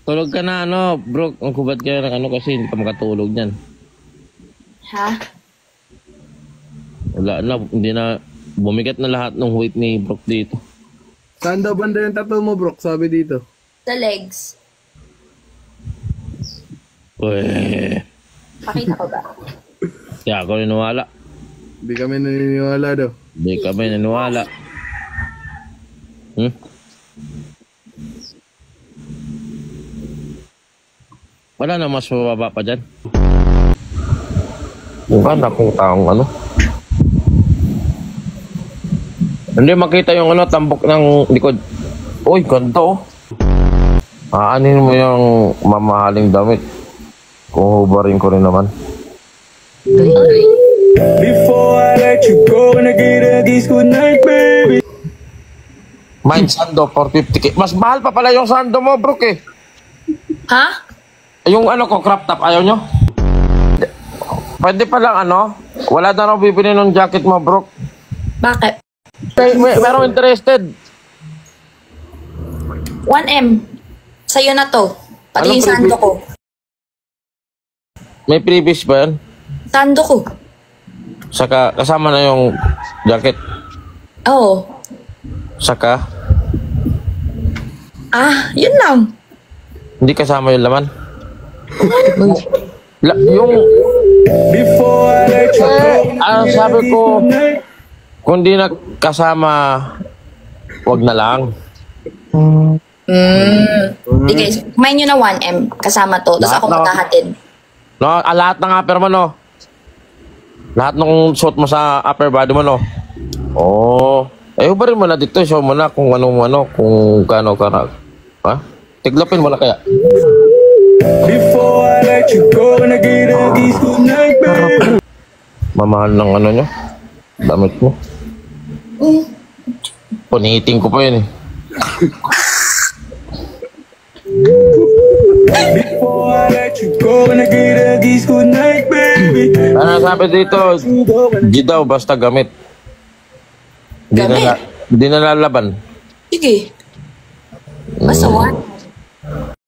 Tulog ka na, ano, bro. Ang kubad ka ng ano kasi hindi ka makatulog niyan. Ha? Wala na, hindi na, bumigat na lahat ng weight ni Brook dito. Saan daw banda yung tattoo mo, Brook? Sabi dito. Sa legs. Uy, Pakita ko ba? kaya ako niniwala. Hindi kami naniniwala daw. Hindi kami naniwala. Hmm? Wala na mas mababa pa dyan. Mukha na kung taong ano. Hindi makita yung ano, tambok ng likod. Uy, ganda oh. Aanin mo yung mamahaling damit. Kung hubarin ko rin naman. Before I let you go and I get a kiss good night, baby. Mine Sando, 450k. Mas mahal pa pala yung Sando mo, Brook eh. Ha? Yung ano ko, crop top, ayaw nyo? Pwede pa lang ano, wala na raw bibili ng jacket mo, Brook. Bakit? Pero interested. 1M. Sa'yo na to. Pati Anong yung sando ko. May previous ba yan? Sando ko. Saka, kasama na yung jacket. Oo. Saka, Ah, yun lang. hindi kasama yung laman. Yung, Before I let you go. sabi ko, kung di na kasama, wag na lang. Sige, kumain nyo na 1M. Kasama to. Tapos Lahat ako na. maghahatid. No, lahat ng upper mo, no? Lahat ng suot mo sa upper body mo, no? Oo. Eh, hubarin mo na dito. Show mo na kung ano, kung kano ka na. Ha? Tiglapin mo na kaya. Before I let you go and I get a kiss good night, baby. Mamahal ng ano nyo. Damit mo. Puniting ko pa yun eh. Before I let you go and I get a kiss good night, baby. Ano sabi dito? Di daw, basta gamit. Gamit? Di na lalaban. Sige. Basta 1.